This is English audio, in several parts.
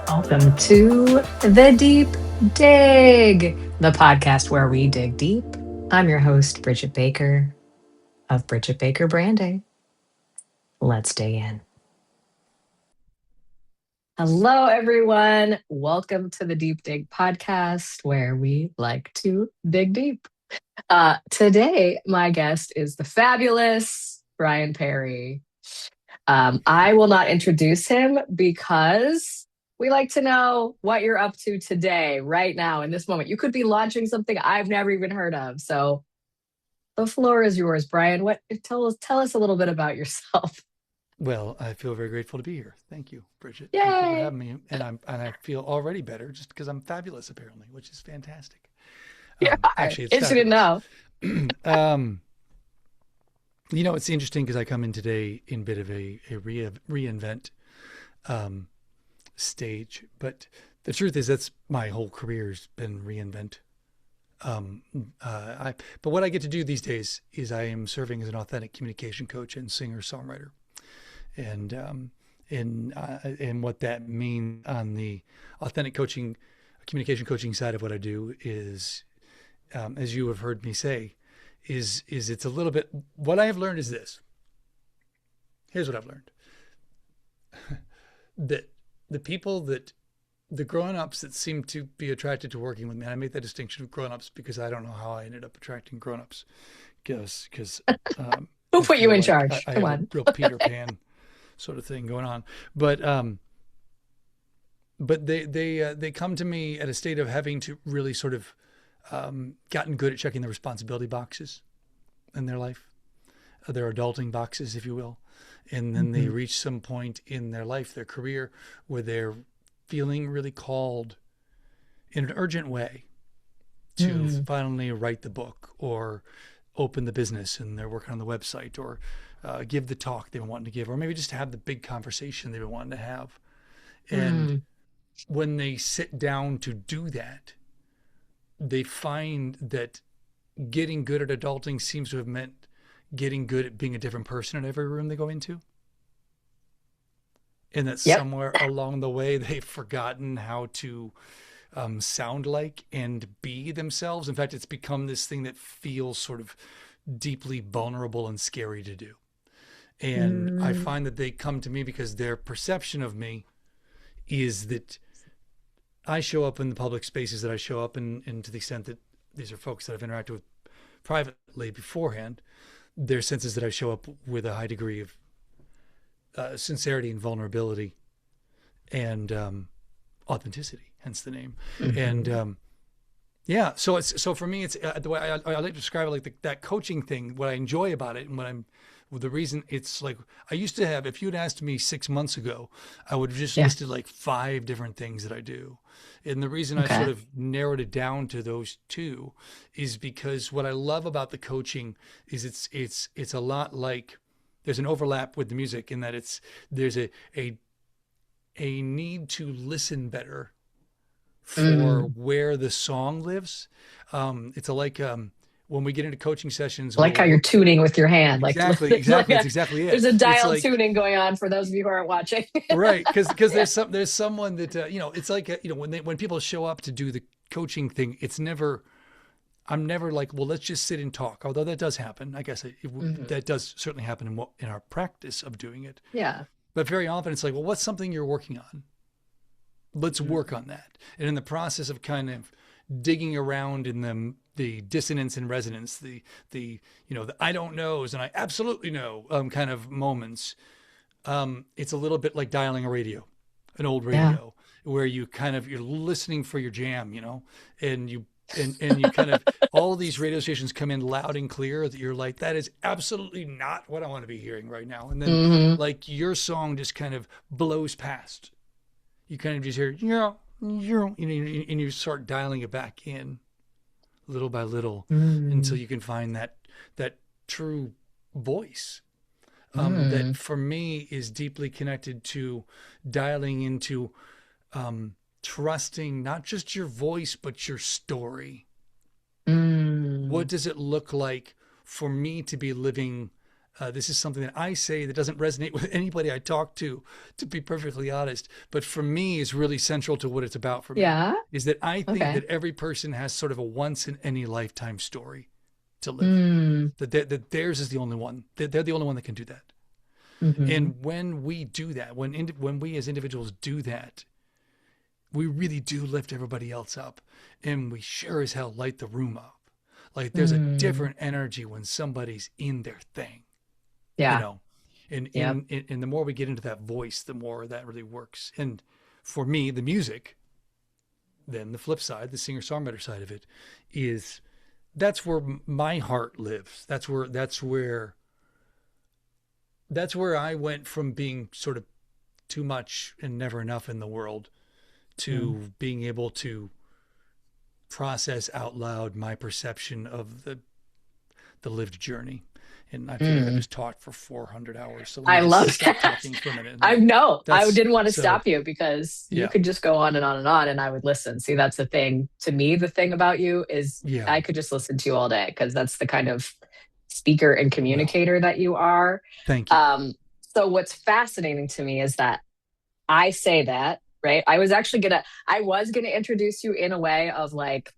Welcome to The Deep Dig, the podcast where we dig deep. I'm your host, Bridget Baker of Bridget Baker Branding. Let's dig in. Hello, everyone. Welcome to the Deep Dig podcast where we like to dig deep. Today, my guest is the fabulous Brian Perry. I will not introduce him because we like to know what you're up to today, right now, in this moment. You could be launching something I've never even heard of. So the floor is yours, Brian. Tell us a little bit about yourself. Well, I feel very grateful to be here. Thank you, Bridget. Thank you for Yay. having me. And I feel already better just because I'm fabulous, apparently, which is fantastic. Yeah. Actually, it's Interested to fabulous. know. It's interesting because I come in today in a bit of a reinvent stage, but the truth is that's my whole career's been reinvent. But what I get to do these days is I am serving as an authentic communication coach and singer-songwriter. And what that means on the authentic communication coaching side of what I do is, as you have heard me say, is it's a little bit, what I have learned is this. Here's what I've learned. That the grown-ups that seem to be attracted to working with me, and I make that distinction of grown-ups because I don't know how I ended up attracting grown-ups because Who I put you feel in like charge? I Come have a on. real Peter Pan sort of thing going on. But they come to me at a state of having to really sort of gotten good at checking the responsibility boxes in their life, their adulting boxes, if you will. And then they reach some point in their life, their career, where they're feeling really called in an urgent way to finally write the book or open the business, and they're working on the website, or give the talk they've been wanting to give, or maybe just have the big conversation they've been wanting to have. And when they sit down to do that, they find that getting good at adulting seems to have meant getting good at being a different person in every room they go into. And that Yep. somewhere along the way, they've forgotten how to sound like and be themselves. In fact, it's become this thing that feels sort of deeply vulnerable and scary to do. And I find that they come to me because their perception of me is that I show up in the public spaces that I show up in, and to the extent that these are folks that I've interacted with privately beforehand, their sense is that I show up with a high degree of sincerity and vulnerability and authenticity, hence the name. And so for me, it's the way I like to describe it, like that coaching thing. What I enjoy about it, and the reason it's like, I used to have, if you'd asked me 6 months ago, I would have just listed like 5 different things that I do. And the reason I sort of narrowed it down to those 2 is because what I love about the coaching is it's a lot like, there's an overlap with the music in that there's a need to listen better for where the song lives. It's like when we get into coaching sessions, Like how you're tuning with your hand. Like exactly. there's like It's exactly it. there's a It's dial like, tuning going on for those of you who aren't watching. right. Cause there's someone that, it's like, when people show up to do the coaching thing, I'm never like, well, let's just sit and talk. Although that does happen. I guess that does certainly happen in our practice of doing it. Yeah. But very often it's like, well, what's something you're working on? Let's work on that. And in the process of kind of digging around in the dissonance and resonance, the I don't knows and I absolutely know kind of moments, it's a little bit like dialing a radio, an old radio, where you're listening for your jam, and you kind of, all these radio stations come in loud and clear that you're like, that is absolutely not what I want to be hearing right now. And then like your song just kind of blows past. You kind of just hear, and you start dialing it back in little by little until you can find that true voice. That for me is deeply connected to dialing into trusting not just your voice, but your story. What does it look like for me to be living This is something that I say that doesn't resonate with anybody I talk to be perfectly honest. But for me, is really central to what it's about for me. Yeah. Is that I think Okay. that every person has sort of a once in any lifetime story to live. Mm. That theirs is the only one. That they're the only one that can do that. Hmm. And when we do that, when we as individuals do that, we really do lift everybody else up, and we sure as hell light the room up. Like there's a Mm. different energy when somebody's in their thing, you Yeah. know. And Yep. and the more we get into that voice, the more that really works. And for me, the music, then the flip side, the singer-songwriter side of it, is that's where my heart lives. That's where I went from being sort of too much and never enough in the world Mm. to being able to process out loud my perception of the lived journey. And I feel like I've Mm. just talked for 400 hours. So let me I just love stop that. talking for a minute. And I know. I that's didn't want to so, stop you because you yeah, could just go on and on and on, and I would listen. See, that's the thing. To me, the thing about you is yeah. I could just listen to you all day because that's the kind of speaker and Well, communicator that you are. thank you. Um, so what's fascinating to me is that I say that, right? I was gonna introduce you in a way of like,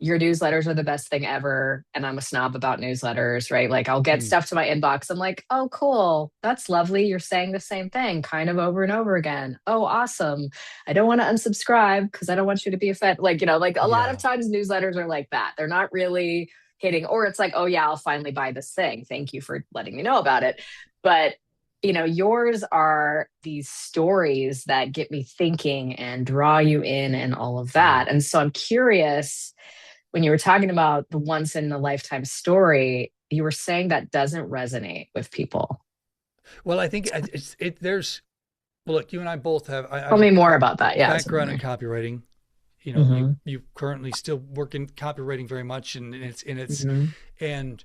your newsletters are the best thing ever. And I'm a snob about newsletters, right? Like I'll get Mm, stuff to my inbox. I'm like, oh, cool. That's lovely. You're saying the same thing kind of over and over again. Oh, awesome. I don't want to unsubscribe because I don't want you to be offended. Like, like a lot of yeah. times newsletters are like that. They're not really hitting, or it's like, oh, yeah, I'll finally buy this thing. Thank you for letting me know about it. But yours are these stories that get me thinking and draw you in and all of Mm. that. And so I'm curious, when you were talking about the once in a lifetime story, you were saying that doesn't resonate with people. Well, I think there's, well, look, you and I both have, I Tell have me more a about that. Yeah, I was background in wondering. copywriting. You know, you, Hmm. you currently still work in copywriting very much. Hmm. And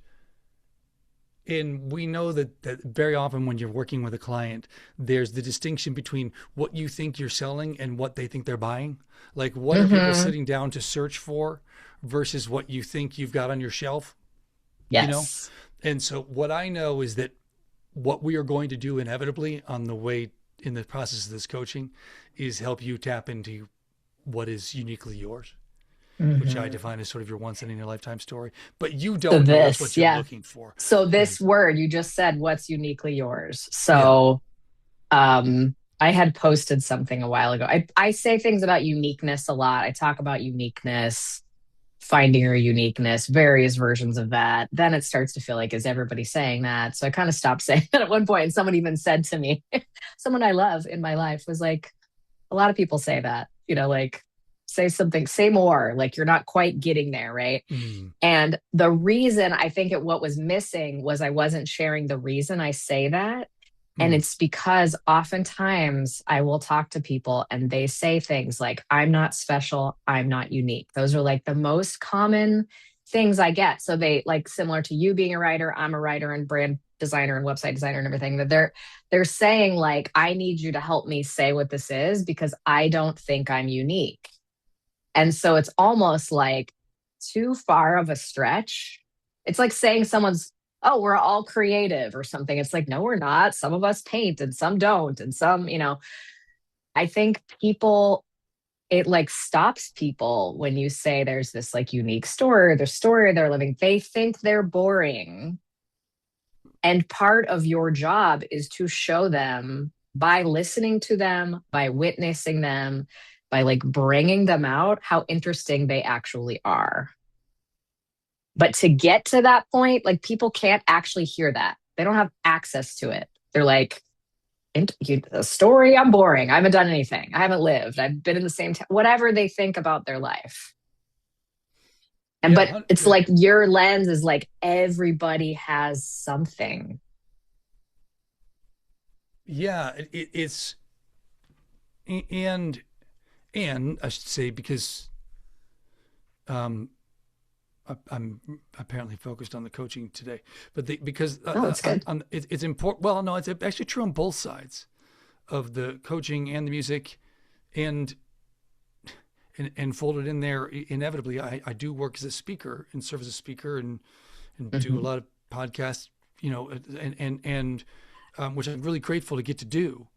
and we know that very often when you're working with a client, there's the distinction between what you think you're selling and what they think they're buying. Like, what are people Hmm. sitting down to search for versus what you think you've got on your shelf, you know? Yes. And so what I know is that what we are going to do inevitably on the way in the process of this coaching is help you tap into what is uniquely yours, which I Hmm. define as sort of your once in a lifetime story. But you So don't know that's this, what you're yeah. looking for. So And this word you just said, what's uniquely yours? yeah. So I had posted something a while ago. I say things about uniqueness a lot. I talk about uniqueness, finding your uniqueness, various versions of that. Then it starts to feel like, is everybody saying that? So I kind of stopped saying that at one point. And someone even said to me, someone I love in my life was like, a lot of people say that, like say something, say more, like you're not quite getting there, right? Mm, And the reason I think what was missing was I wasn't sharing the reason I say that. And mm. it's because oftentimes I will talk to people and they say things like, I'm not special, I'm not unique. Those are like the most common things I get. So they, like, similar to you being a writer, I'm a writer and brand designer and website designer and everything, that they're saying like, I need you to help me say what this is because I don't think I'm unique. And so it's almost like too far of a stretch. It's like saying someone's, oh, we're all creative or something. It's like, no, we're not. Some of us paint and some don't. And some, I think people, it like stops people when you say there's this like unique story, their story they're living. They think they're boring. And part of your job is to show them by listening to them, by witnessing them, by like bringing them out how interesting they actually are. But to get to that point, like people can't actually hear that. They don't have access to it. They're like, a story, I'm boring. I haven't done anything. I haven't lived. I've been in the same town, whatever they think about their life. And Yeah, but it's like your lens is like everybody has something. yeah. It's and and I should say because um, I'm apparently focused on the coaching today, but because Oh, that's good. it's important. Well, no, it's actually true on both sides of the coaching and the music, and and folded in there inevitably. I do work as a speaker and serve as a speaker and do a Hmm. lot of podcasts which I'm really grateful to get to do.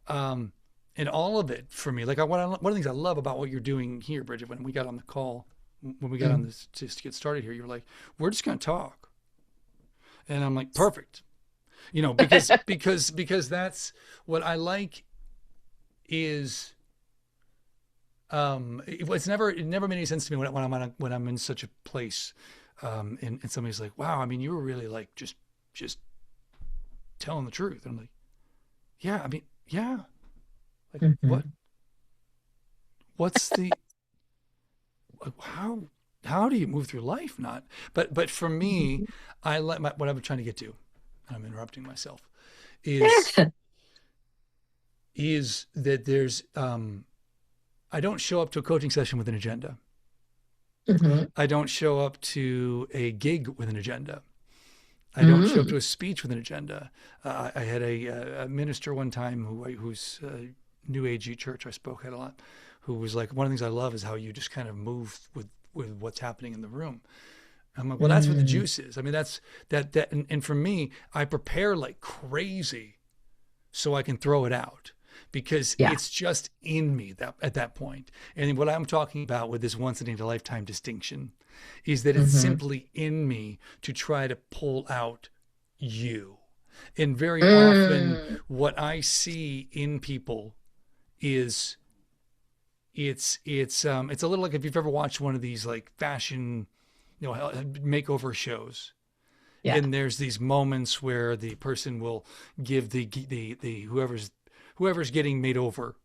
And all of it for me, like one of the things I love about what you're doing here, Bridget, when we got on the call, when we got on Mm. this just to get started here, you were like, we're just going to talk. And I'm like, perfect. Because that's what I like is, it never made any sense to me when I'm in such a place, and somebody's like, wow, I mean, you were really like just telling the truth. And I'm like, yeah, I mean, yeah, like Mhm. what's the, how do you move through life? Not, but for me, what I'm trying to get to, and I'm interrupting myself, is, that I don't show up to a coaching session with an agenda. Mhm. I don't show up to a gig with an agenda. I don't show up Mm. to a speech with an agenda. I had a minister one time who's New Agey church I spoke at a lot, who was like, one of the things I love is how you just kind of move with what's happening in the room. I'm like, well, that's what the Mm. juice is. I mean, that's that, and for me, I prepare like crazy so I can throw it out because Yeah. it's just in me that at that point. And what I'm talking about with this once in a lifetime distinction is that it's Mhm. simply in me to try to pull out you. And very often Mm. what I see in people is it's a little like if you've ever watched one of these like fashion, makeover shows, Yeah. and there's these moments where the person will give the whoever's getting made over,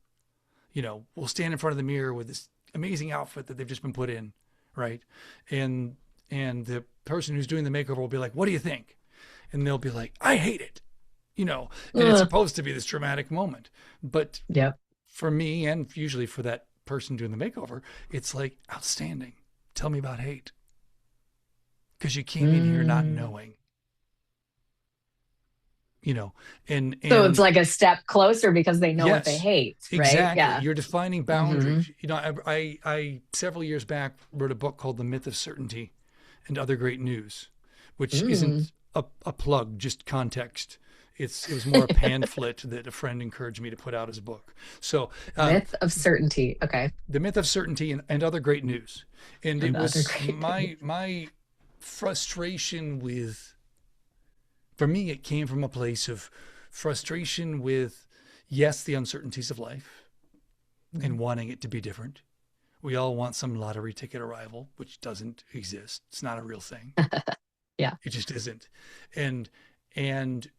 will stand in front of the mirror with this amazing outfit that they've just been put in, right? And the person who's doing the makeover will be like, "What do you think?" And they'll be like, "I hate it," and it's Ugh. supposed to be this dramatic moment, but Yep. for me and usually for that person doing the makeover, it's like outstanding. Tell me about hate because you came in here not Mm. knowing, you know, and So it's and like a step closer because they know what they yes, hate, right? exactly. Yeah. You're defining Hmm. boundaries. I several years back wrote a book called The Myth of Certainty and Other Great News, which Mm. isn't a plug, just context. It was more a pamphlet that a friend encouraged me to put out as a book. So, Myth of certainty. Okay. The Myth of Certainty and Other Great News, and it Another was great thing. my frustration with. For me, it came from a place of frustration with, yes, the uncertainties of life and Mhm. wanting it to be different. We all want some lottery ticket arrival, which doesn't exist. It's not a real thing. Yeah. It just isn't. And and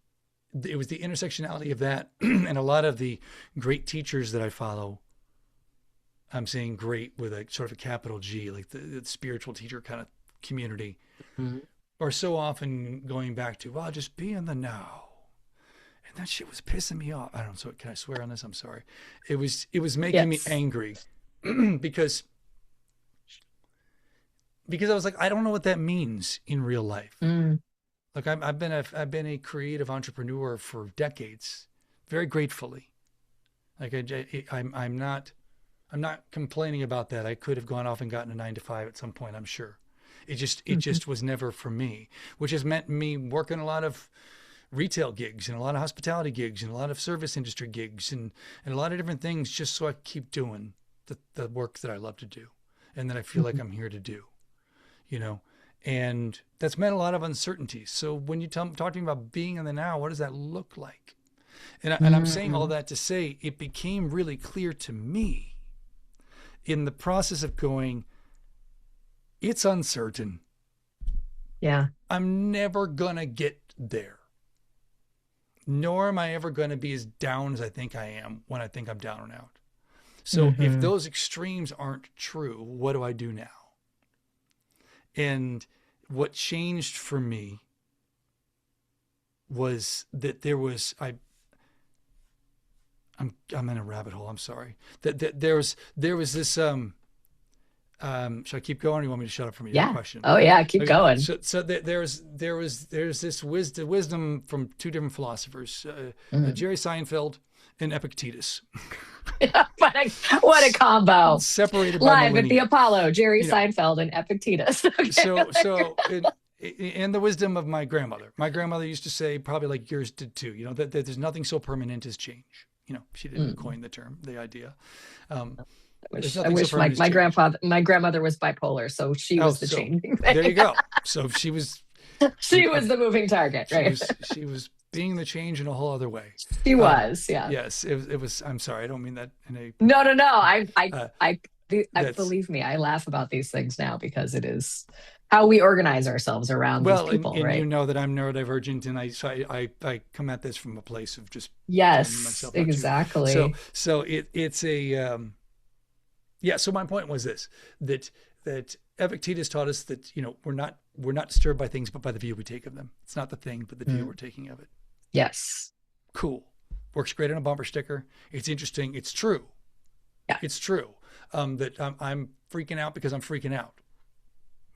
it was the intersectionality of that and a lot of the great teachers that I follow. I'm saying great with a sort of a capital G, like the spiritual teacher kind of community, Mhm. are so often going back to, well, just be in the now. And that shit was pissing me off. I don't know. So can I swear on this? I'm sorry. It was making me Yes. angry because I was like, I don't know what that means in real life. Mm. Like I've been a creative entrepreneur for decades, very gratefully. Like I'm not complaining about that. I could have gone off and gotten a 9 to 5 at some point. I'm sure. Mhm. It just was never for me, which has meant me working a lot of retail gigs and a lot of hospitality gigs and a lot of service industry gigs and a lot of different things just so I keep doing the work that I love to do and that I feel like Mhm. I'm here to do, you know. And that's meant a lot of uncertainty. So when you talk to me about being in the now, what does that look like? And I'm saying all Mm. that to say it became really clear to me in the process of going, it's uncertain. Yeah. I'm never going to get there. Nor am I ever going to be as down as I think I am when I think I'm down and out. So if Hmm. those extremes aren't true, what do I do now? And what changed for me was that I'm in a rabbit hole. I'm sorry. That there was this should I keep going or you want me to shut up from your Yeah. question? Oh yeah. Keep Okay. going. So there's this wisdom from two different philosophers, Mm. Jerry Seinfeld and Epictetus, What a combo. separated by Live at the millennia. Apollo, Jerry You know, Seinfeld and Epictetus. Okay. so and the wisdom of my grandmother. My grandmother used to say, probably like yours did too, that there's nothing so permanent as change. She didn't Mm. coin the term, the idea. Um, I there's wish I nothing so wish my permanent as change. my grandmother was bipolar, so she Oh, was the so changing there you thing. go. So she was, She was the moving target, she right? was, she was being the change in a whole other way. She Um, was, yeah. yes, it was. I'm sorry, I don't mean that in a. No, no, no. Uh, I that's believe me. I laugh about these things now because it is how we organize ourselves around these well, and, people, and you right? know that I'm neurodivergent, and I come at this from a place of just training Yes, myself not to. So exactly. so it's a yeah. So my point was this, that Epictetus taught us that we're not disturbed by things, but by the view we take of them. It's not the thing, but the view we're Mm. taking of it. Yes. Cool. Works great on a bumper sticker. It's interesting. It's true. Yeah. It's true. That I'm freaking out because I'm freaking out,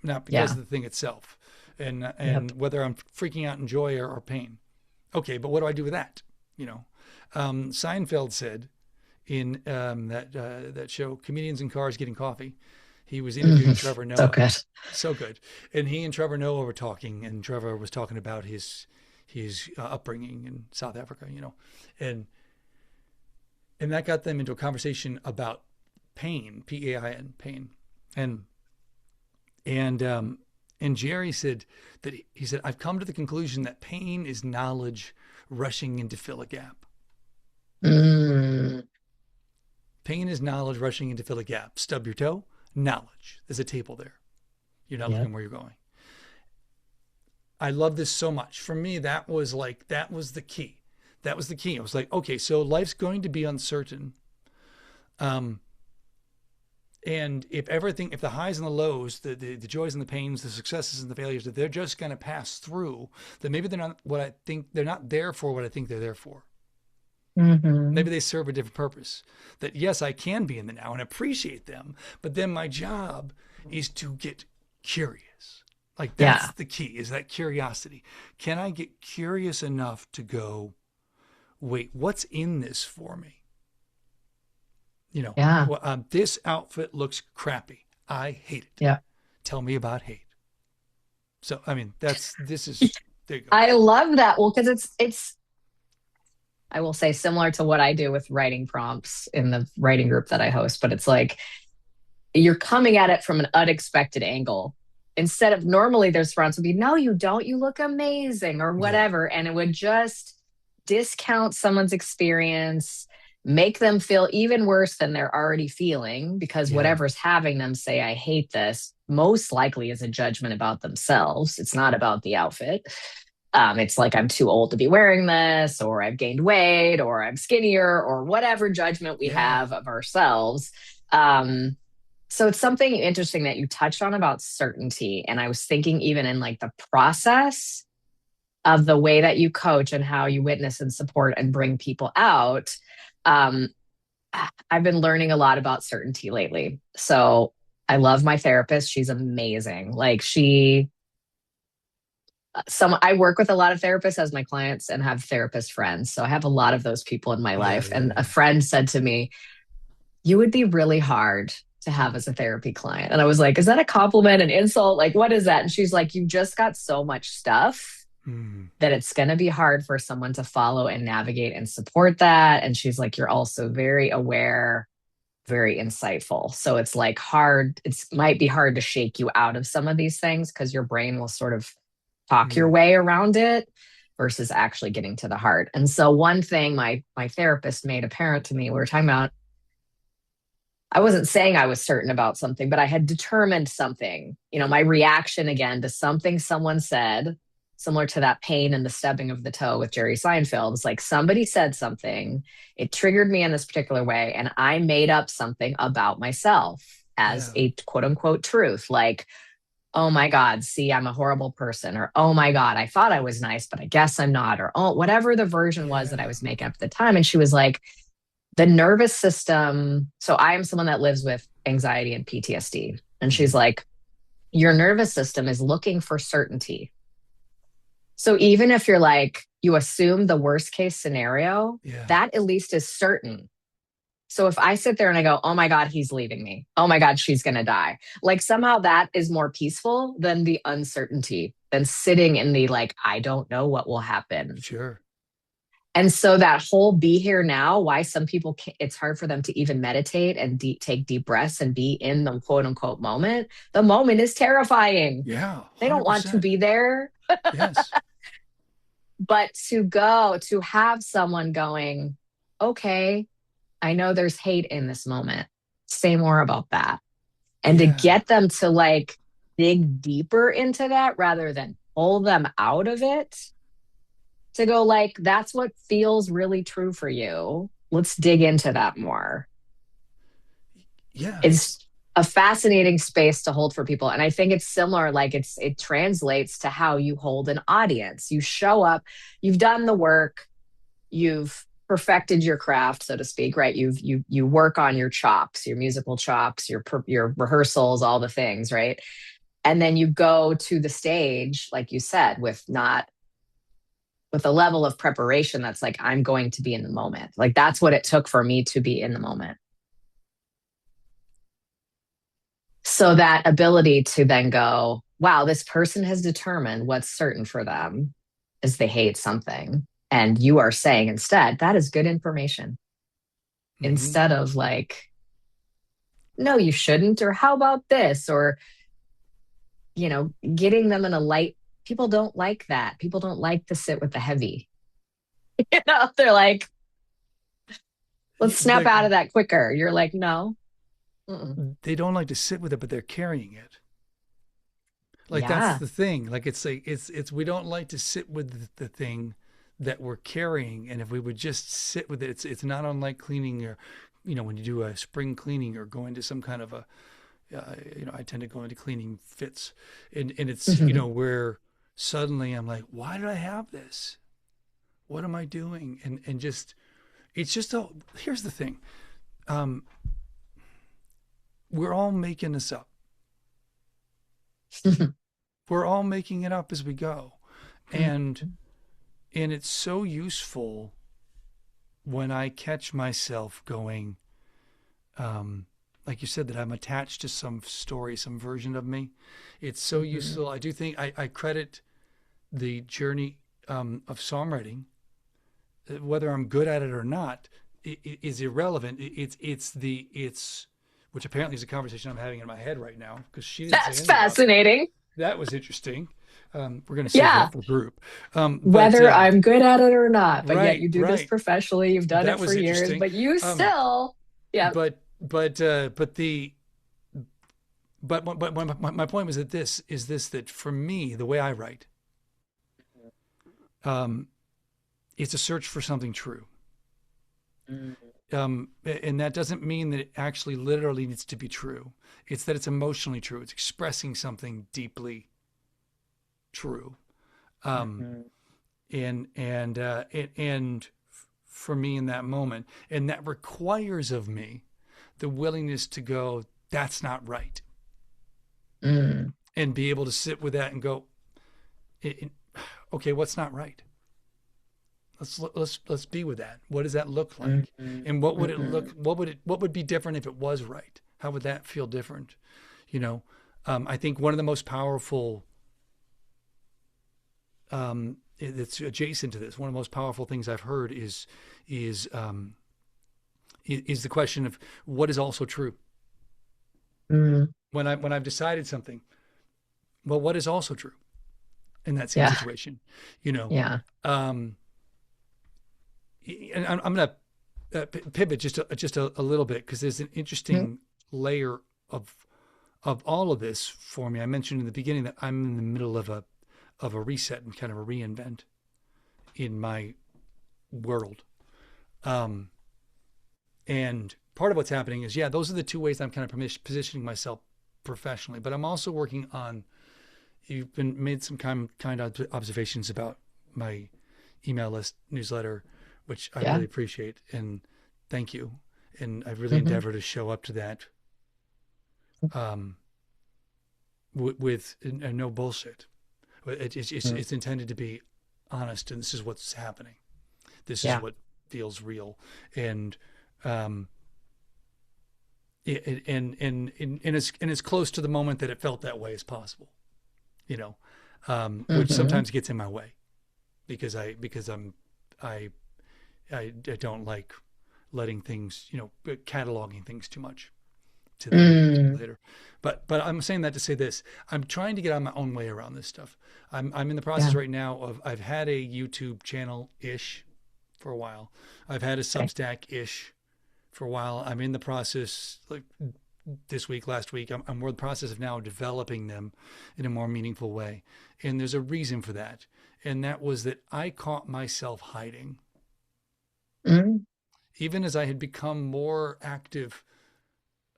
not because Yeah. of the thing itself, and Yep. and whether I'm freaking out in joy or pain. Okay, but what do I do with that? Seinfeld said in that show, Comedians in Cars Getting Coffee. He was interviewing Hmm. Trevor So Noah. good. So good. And he and Trevor Noah were talking, and Trevor was talking about his upbringing in South Africa, and that got them into a conversation about pain, Pain, pain, and and and Jerry said that he said, I've come to the conclusion that pain is knowledge rushing in to fill a gap. Mm. Pain is knowledge rushing in to fill a gap. Stub your toe, knowledge. There's a table there. You're not Yep. looking where you're going. I love this so much. For me, that was the key. That was the key. I was like, okay, so life's going to be uncertain. Um, and if the highs and the lows, the joys and the pains, the successes and the failures, that they're just going to pass through, then maybe they're not there for what I think they're there for. Hmm. Maybe they serve a different purpose. That yes, I can be in the now and appreciate them, but then my job is to get curious. Like Yeah. that's the key, is that curiosity. Can I get curious enough to go, wait, what's in this for me? Yeah. This outfit looks crappy. I hate it. Yeah. Tell me about hate. So, I mean, this is, there you go. I love that. Well, because it's I will say similar to what I do with writing prompts in the writing group that I host, but it's like you're coming at it from an unexpected angle. Instead of normally their response would be, no, you don't, you look amazing or Yeah. whatever. And it would just discount someone's experience, make them feel even worse than they're already feeling because Yeah. whatever's having them say, I hate this, most likely is a judgment about themselves. It's not about the outfit. It's like I'm too old to be wearing this, or I've gained weight, or I'm skinnier, or whatever judgment we Yeah. have of ourselves. So it's something interesting that you touched on about certainty. And I was thinking, even in like the process of the way that you coach and how you witness and support and bring people out, um, I've been learning a lot about certainty lately. So I love my therapist. She's amazing. Like I work with a lot of therapists as my clients and have therapist friends. So I have a lot of those people in my Yeah. life. Yeah. And a Yeah. friend said to me, you would be really hard to have as a therapy client. And I was like, is that a compliment, an insult? Like, what is that? And she's like, you just got so much stuff Mm. that it's going to be hard for someone to follow and navigate and support that. And she's like, you're also very aware, very insightful. So it's like hard, it's might be hard to shake you out of some of these things because your brain will sort of talk your Mm. way around it versus actually getting to the heart. And so one thing my therapist made apparent to me, we were talking about, I wasn't saying I was certain about something, but I had determined something. My reaction again to something someone said, similar to that pain and the stubbing of the toe with Jerry Seinfeld. It's like somebody said something, it triggered me in this particular way, and I made up something about myself as Yeah. a quote unquote truth. Like, oh my God, see, I'm a horrible person, or oh my God, I thought I was nice, but I guess I'm not, or oh, whatever the version was that I Yeah. was making up at the time. And she was like, the nervous system. So I am someone that lives with anxiety and PTSD. And she's Mm-hmm. like, your nervous system is looking for certainty. So even if you're like, you assume the worst case scenario, Yeah. that at least is certain. So if I sit there and I go, oh my God, he's leaving me. Oh my God, she's going to die. Like somehow that is more peaceful than the uncertainty, than sitting in the like, I don't know what will happen. Sure. And so that whole be here now, why some people can't, it's hard for them to even meditate and take deep breaths and be in the quote unquote moment. The moment is terrifying. Yeah, They don't want to 100%. be there, Yes. but to go, to have someone going, okay, I know there's hate in this moment. Say more about that. And to Yeah. get them to like dig deeper into that rather than pull them out of it, to go like, that's what feels really true for you. Let's dig into that more. Yeah. It's a fascinating space to hold for people. And I think it's similar, like it translates to how you hold an audience. You show up, you've done the work, you've perfected your craft, so to speak, right? You work on your chops, your musical chops, your rehearsals, all the things, right? And then you go to the stage, like you said, with not with a level of preparation that's like, I'm going to be in the moment. Like that's what it took for me to be in the moment. So that ability to then go, wow, this person has determined what's certain for them is they hate something. And you are saying instead, that is good information. Hmm. Instead of like, no, you shouldn't, or how about this? Or, getting them in a light. People don't like that. People don't like to sit with the heavy. They're like, let's snap They out of that quicker. You're like, no. Mm-mm. they don't like to sit with it, but they're carrying it. Like that's Yeah. the thing. Like it's we don't like to sit with the thing that we're carrying, and if we would just sit with it, it's not unlike cleaning your, when you do a spring cleaning or go into some kind of a, I tend to go into cleaning fits, and it's where suddenly I'm like, why did I have this? What am I doing? And just it's just a here's the thing. Um, we're all making this up. We're all making it up as we go, and it's so useful when I catch myself going, like you said, that I'm attached to some story, some version of me. It's so useful. I do think I credit the journey of songwriting, whether I'm good at it or not, is irrelevant. It's which apparently is a conversation I'm having in my head right now because she didn't say That's anything about that. fascinating. That was interesting. We're going to save Yeah. that for group. But Whether I'm good at it or not, but yet right, you do this right. professionally, you've done That it for was years, interesting. but you Um, still, yeah. but the but my point was that this is this that for me the way I write, um, it's a search for something true. And that doesn't mean that it actually literally needs to be true. It's that it's emotionally true. It's expressing something deeply true. Um, and for me in that moment, and that requires of me the willingness to go, that's not right, Mm, and be able to sit with that and go, okay, what's not right? Let's be with that. What does that look mm, like? mm, And what would it look? mm, What would be different if it was right? How would that feel different? You know, I think one of the most powerful, that's adjacent to this. One of the most powerful things I've heard is um, is the question of what is also true. mm. When I've decided something, well, what is also true in that same Yeah, situation? You know, yeah. um, and I'm going to pivot just a little bit because there's an Mm, interesting layer of all of this for me. I mentioned in the beginning that I'm in the middle of a reset and kind of a reinvent in my world. Um, and part of what's happening is, yeah, those are the two ways I'm kind of positioning myself professionally. But I'm also working on. You've been made some kind of observations about my email list newsletter, which I yeah. really appreciate and thank you. And I really Hmm. endeavor to show up to that um, with no bullshit. It's intended to be honest, and this is what's happening. This is Yeah. what feels real, and um, and as close to the moment that it felt that way as possible, you know, which Hmm. sometimes gets in my way because I I don't like letting things, cataloging things too much to then get into Mm. later. But I'm saying that to say this: I'm trying to get on my own way around this stuff. I'm in the process Yeah. right now of I've had a YouTube channel ish for a while. I've had a Okay. Substack ish for a while. I'm in the process, like this week, last week. I'm more in the process of now developing them in a more meaningful way. And there's a reason for that. And that was that I caught myself hiding. Mm. Even as I had become more active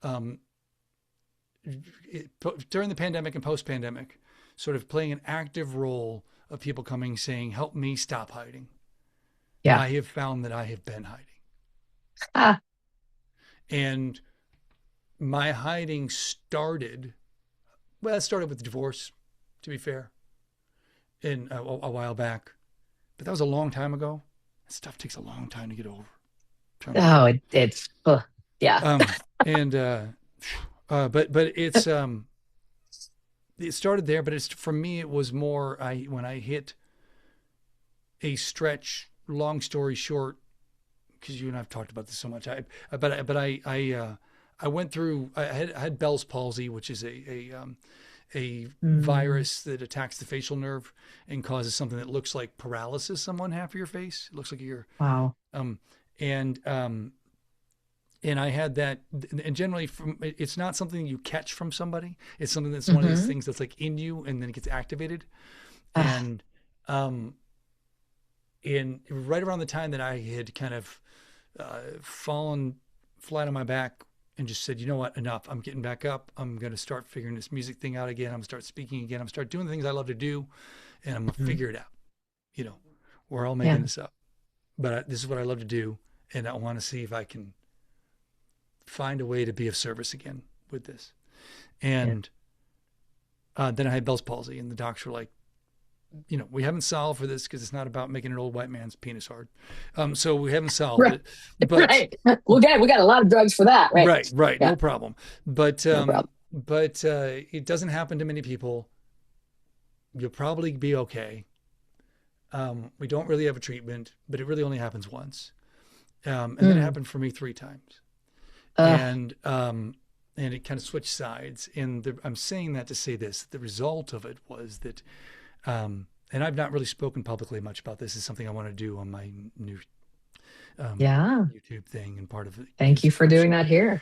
um, during the pandemic and post pandemic, sort of playing an active role of people coming saying, help me stop hiding. Yeah. I have found that I have been hiding. Ah. And my hiding started, well, it started with divorce, to be fair, in a while back. But that was a long time ago. That stuff takes a long time to get over. I'm trying to tell Oh, it's yeah. you. And but it started there. But it's for me, it was more I when I hit a stretch. Long story short, because you and I've talked about this so much. I went through. I had Bell's palsy, which is a Mm. virus that attacks the facial nerve and causes something that looks like paralysis on one half of your face. It looks like you're Wow. um and um and I had that, and generally from it's not something you catch from somebody. It's something that's one of these Hmm. things that's like in you, and then it gets activated. Ah. And um, in right around the time that I had kind of fallen flat on my back and just said, you know what, enough. I'm getting back up. I'm going to start figuring this music thing out again. I'm going to start speaking again. I'm going to start doing the things I love to do, and I'm going to Mhm. figure it out. You know, we're all Yeah. making this up, but this is what I love to do, and I want to see if I can find a way to be of service again with this. Yeah. And then I had Bell's palsy, and the docs were like, we haven't solved for this because it's not about making an old white man's penis hard. So we haven't solved Right. it, but Right. We got a lot of drugs for that. Right. right, Yeah. no problem. But No problem. it doesn't happen to many people. You'll probably be okay. We don't really have a treatment, but it really only happens once. And then it Mm. happened for me 3 times, Uh, and it kind of switched sides. And I'm saying that to say this: the result of it was that, and I've not really spoken publicly much about this. Is something I want to do on my new um, yeah. YouTube thing, and part of it Thank is you for doing partially. that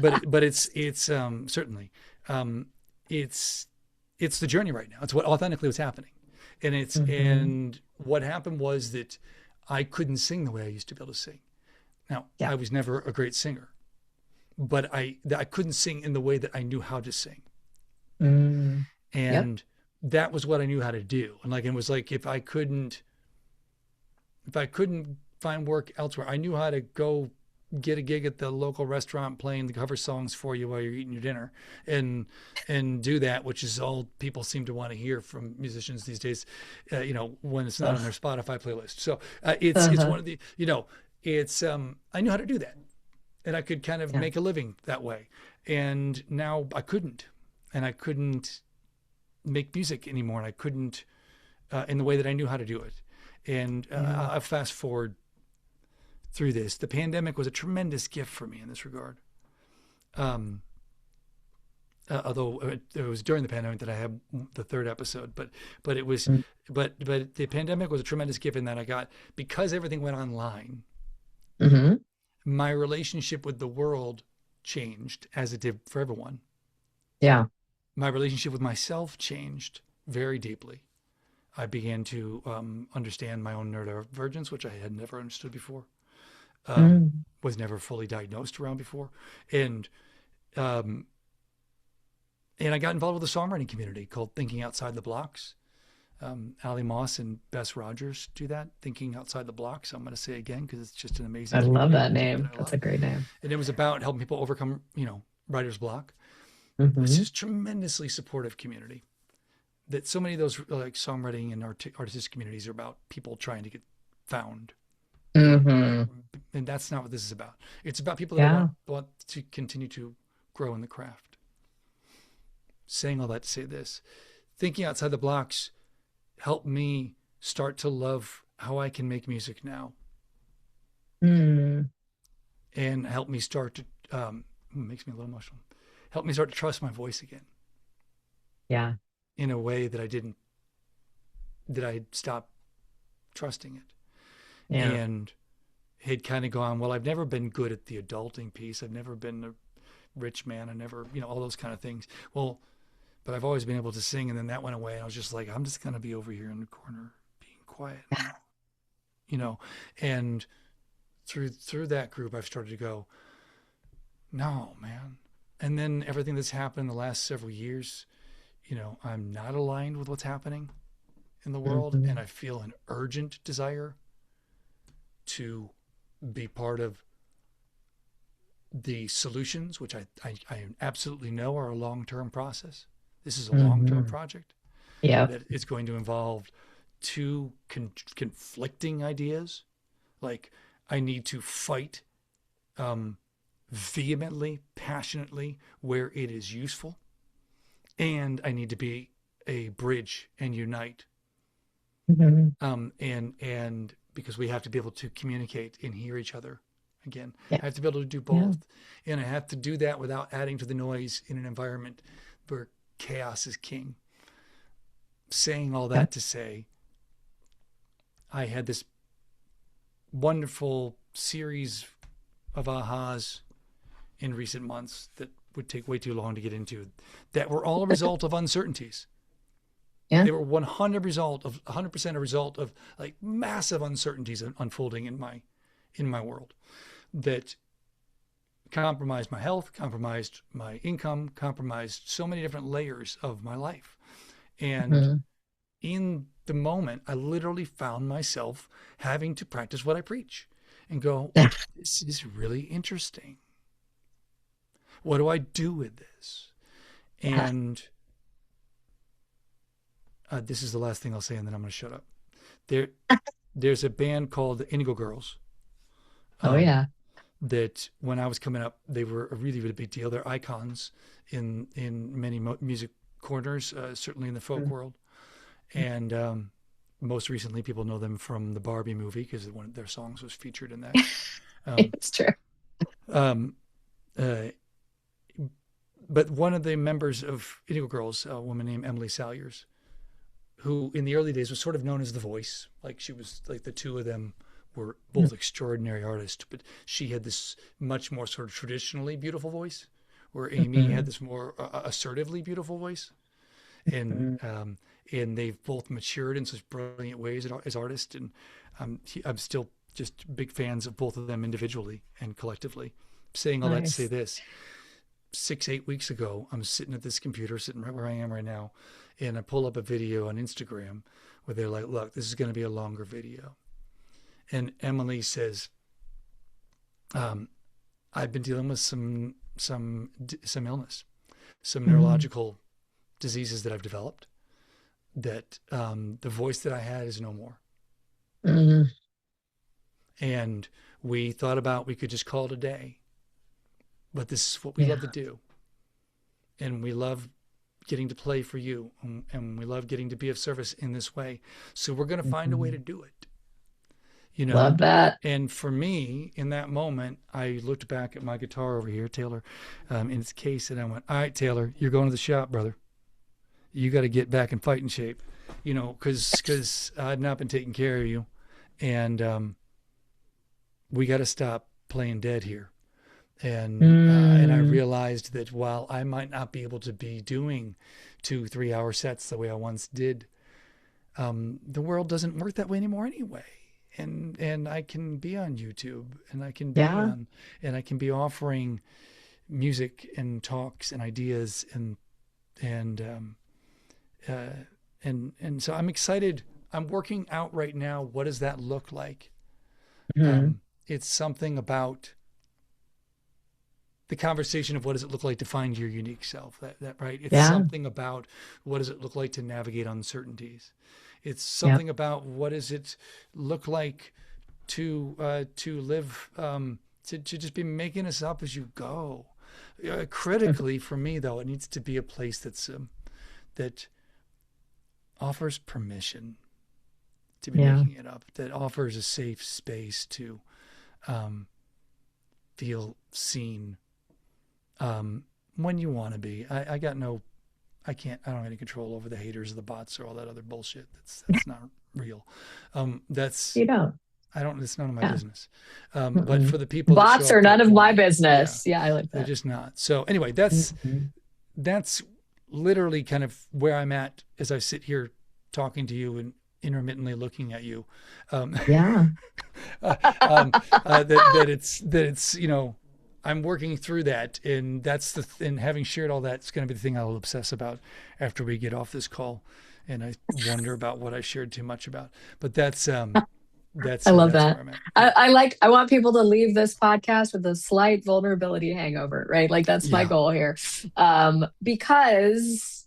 here. But it's certainly um, it's it's the journey right now. It's what authentically was happening, Hmm. and what happened was that I couldn't sing the way I used to be able to sing. Now Yeah. I was never a great singer, but I couldn't sing in the way that I knew how to sing, Mm. Yep. and that was what I knew how to do. And it was like if I couldn't find work elsewhere, I knew how to go get a gig at the local restaurant playing the cover songs for you while you're eating your dinner, and do that, which is all people seem to want to hear from musicians these days, when it's not on their Ugh. Spotify playlist. So it's Uh-huh. one of the it's I knew how to do that, and I could kind of Yeah. make a living that way. And now I couldn't, and I couldn't make music anymore, and I couldn't in the way that I knew how to do it. And Yeah. I fast forward through this. The pandemic was a tremendous gift for me in this regard. Um, although it was during the pandemic that I had the third episode, but it was but the pandemic was a tremendous gift in that I got, because everything went online. Mm-hmm. My relationship with the world changed, as it did for everyone. Yeah. My relationship with myself changed very deeply. I began to understand my own neurodivergence, which I had never understood before. Mm. Was never fully diagnosed around before, and um, and I got involved with a songwriting community called Thinking Outside the Blocks. Ali Moss and Bess Rogers do that, Thinking Outside the Blocks. I'm going to say again because it's just an I amazing love community of that music that name. I That's a love. great name. And it was about helping people overcome, writer's block. It's Hmm. just tremendously supportive community. That so many of those like songwriting and artistic communities are about people trying to get found. Hmm. And that's not what this is about. It's about people that Yeah. want to continue to grow in the craft. Saying all that to say this, thinking outside the blocks helped me start to love how I can make music now, Mm. and helped me start to makes me a little emotional. Helped me start to trust my voice again Yeah. in a way that I stopped trusting it, Yeah. and had kind of gone, well, I've never been good at the adulting piece. I've never been a rich man. I never, all those kind of things. Well, but I've always been able to sing. And then that went away. And I was just like, I'm just going to be over here in the corner being quiet now, you know, and through that group, I've started to go, no, man. And then everything that's happened in the last several years, I'm not aligned with what's happening in the world. And Hmm. I feel an urgent desire to be part of the solutions, which I absolutely know are a long term process. This is a long term Hmm. project Yep. that is going to involve two conflicting ideas. Like, I need to fight um, vehemently, passionately where it is useful, and I need to be a bridge and unite. Hmm. And because we have to be able to communicate and hear each other again, Yeah. I have to be able to do Yeah. both, and I have to do that without adding to the noise in an environment where chaos is king. Saying all Yeah. that to say, I had this wonderful series of ahas in recent months that would take way too long to get into, that were all a result of uncertainties. Yeah. They were 100% a result of like massive uncertainties unfolding in my world that compromised my health, compromised my income, compromised so many different layers of my life. And Hmm. in the moment, I literally found myself having to practice what I preach and go, this is really interesting. What do I do with this? Yeah. And this is the last thing I'll say, and then I'm going to shut up. There, there's a band called the Indigo Girls, Oh um, yeah. that when I was coming up, they were a really, really big deal. They're icons in many music corners, certainly in the folk world. And most recently, people know them from the Barbie movie because one of their songs was featured in that. Um, It's true. um, uh, but one of the members of Indigo Girls, a woman named Emily Salyers, who in the early days was sort of known as the voice, like she was like the two of them were both extraordinary artists, but she had this much more sort of traditionally beautiful voice, where Amy had Hmm. this more assertively beautiful voice, and Hmm. um, and they've both matured in such brilliant ways as artists, and I'm still just big fans of both of them individually and collectively. Saying all that to say Nice. this, 6 8 weeks ago, I'm sitting at this computer, sitting right where I am right now, and I pull up a video on Instagram where they're like, "Look, this is going to be a longer video," and Emily says, um, "I've been dealing with some illness, some Hmm. neurological diseases that I've developed. That the voice that I had is no more." Hmm. And we thought about we could just call it a day, but this is what we love to Yeah. do, and we love getting to play for you, and we love getting to be of service in this way. So we're going to find a way to Hmm. do it, you know. Love that. And for me, in that moment, I looked back at my guitar over here, Taylor, in its case, and I went, "All right, Taylor, you're going to the shop, brother. You got to get back in fighting shape, because I've not been taking care of you, and we got to stop playing dead here." And I Mm. realized that while I might not be able to be doing 2 3 hour sets the way I once did, the world doesn't work that way anymore anyway. And I can be on YouTube, and Yeah. I can be offering music and talks and ideas, and uh, and so I'm excited. I'm working out right now. What does that look like? Hmm. It's something about the conversation of what does it look like to find your unique self. That right. It's Yeah. something about what does it look like to navigate uncertainties. It's Yep. something about what does it look like to live to just be making us up as you go. Critically, for me though, it needs to be a place that offers permission to be Yeah. making it up, that offers a safe space to um, feel seen when you want to be. I got no, I can't, I don't have any control over the haters, the bots, or all that other bullshit. That's not real. That's You don't. I don't. It's none of my Yeah. business. But Mm-mm. for the people that show Bots are up none that of want my it, yeah, business. Yeah, I like they're that. just not. So anyway, Mhm. that's literally kind of where I'm at as I sit here talking to you and intermittently looking at you. Um, Yeah. uh, that it's I'm working through that, and and having shared all that, it's going to be the thing I'll obsess about after we get off this call, and I wonder about what I shared too much about. But I love that's that. where I'm at. Yeah, I want people to leave this podcast with a slight vulnerability hangover, right? Like that's my yeah, goal here. Because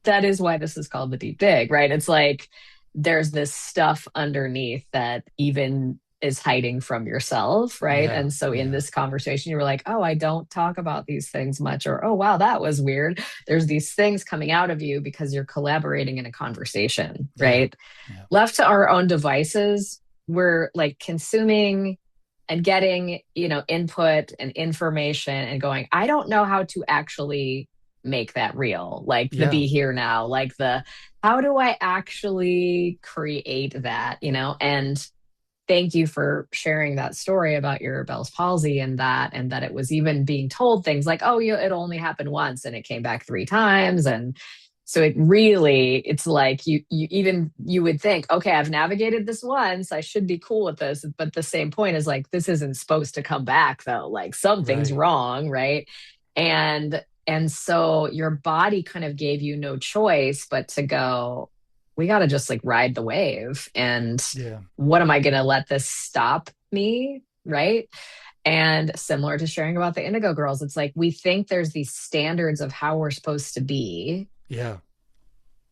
that is why this is called the deep dig, right? It's like there's this stuff underneath that even is hiding from yourself, right? yeah, And so in yeah, this conversation, you were like, oh, I don't talk about these things much, or oh, wow, that was weird. There's these things coming out of you because you're collaborating in a conversation, yeah, right? yeah, Left to our own devices, we're like consuming and getting, input and information and going, I don't know how to actually make that real. Like the yeah, be here now, like the how do I actually create that, And thank you for sharing that story about your Bell's palsy and that it was even being told things like, oh, it only happened once and it came back three times. And so it's like you would think, okay, I've navigated this once, I should be cool with this. But the same point is like, this isn't supposed to come back though. Like something's right, wrong, right? And so your body kind of gave you no choice but to go, we got to just like ride the wave. And yeah, what am I going to let this stop me? Right. And similar to sharing about the Indigo Girls, it's like we think there's these standards of how we're supposed to be. yeah,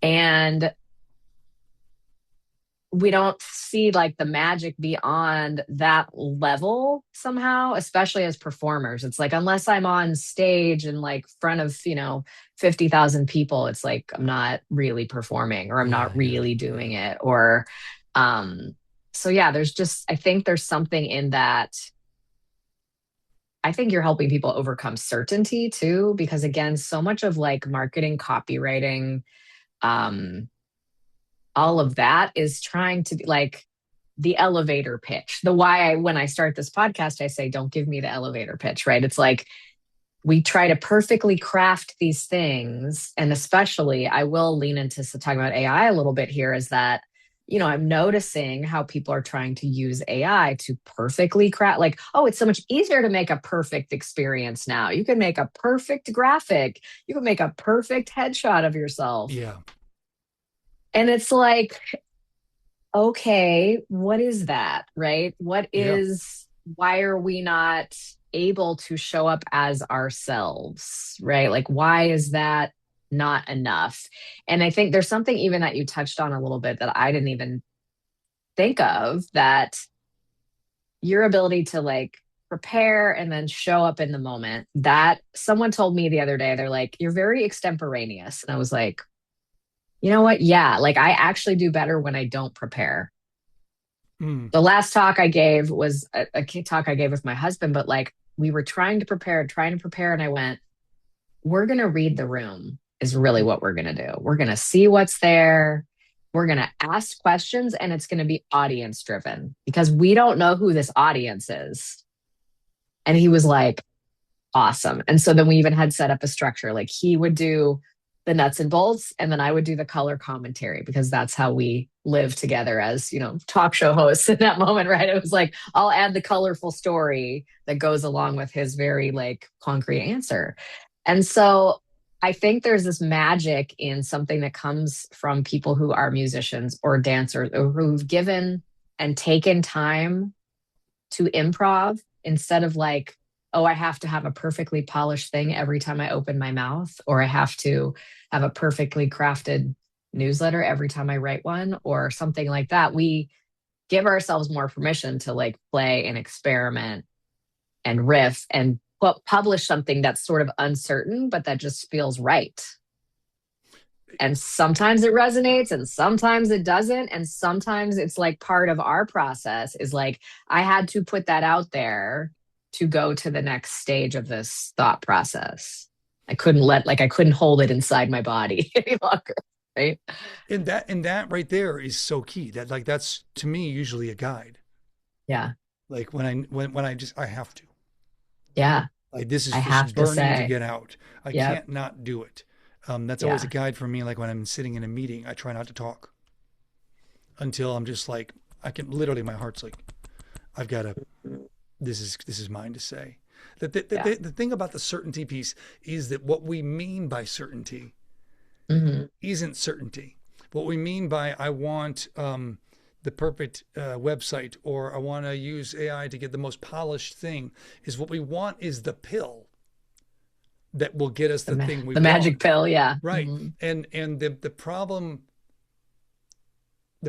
And we don't see like the magic beyond that level somehow, especially as performers. It's like, unless I'm on stage and like front of, 50,000 people, it's like I'm not really performing or I'm yeah, not yeah, really doing yeah, it. Um, so yeah, I think there's something in that. I think you're helping people overcome certainty too, because again, so much of like marketing, copywriting, um, all of that is trying to be like the elevator pitch. When I start this podcast, I say, don't give me the elevator pitch, right? It's like we try to perfectly craft these things. And especially, I will lean into talking about AI a little bit here is that, I'm noticing how people are trying to use AI to perfectly craft, like, oh, it's so much easier to make a perfect experience now. You can make a perfect graphic, you can make a perfect headshot of yourself. yeah, And it's like, okay, what is that, right? yeah, Why are we not able to show up as ourselves, right? Like, why is that not enough? And I think there's something even that you touched on a little bit that I didn't even think of, that your ability to like prepare and then show up in the moment. That someone told me the other day, they're like, you're very extemporaneous. And I was like, you know what? Yeah, like I actually do better when I don't prepare. mm, The last talk I gave was a talk I gave with my husband, but like we were trying to prepare. And I went, we're going to read the room, is really what we're going to do. We're going to see what's there. We're going to ask questions, and it's going to be audience driven because we don't know who this audience is. And he was like, awesome. And so then we even had set up a structure. Like he would do the nuts and bolts, and then I would do the color commentary because that's how we live together as, talk show hosts in that moment, right? It was like, I'll add the colorful story that goes along with his very like concrete answer. And so I think there's this magic in something that comes from people who are musicians or dancers or who've given and taken time to improv instead of like, oh, I have to have a perfectly polished thing every time I open my mouth, or I have to have a perfectly crafted newsletter every time I write one, or something like that. give ourselves more permission to like play and experiment and riff and publish something that's sort of uncertain, but that just feels right. And sometimes it resonates and sometimes it doesn't. And sometimes it's like part of our process is like, I had to put that out there to go to the next stage of this thought process. I couldn't hold it inside my body any longer. Right. And that right there is so key. That like that's to me usually a guide. Yeah. Like when I have to. Yeah. Like this is I just have to burning to say, get out. I yep. can't not do it. That's always a Yeah. guide for me. Like when I'm sitting in a meeting, I try not to talk until I'm just like I can literally my heart's like I've got to. This is mine to say. Yeah. The thing about the certainty piece is that what we mean by certainty Hmm. isn't certainty. What we mean by I want the perfect website or I want to use AI to get the most polished thing is what we want is the pill that will get us the thing we The magic want. pill. Yeah. Right. Hmm. And the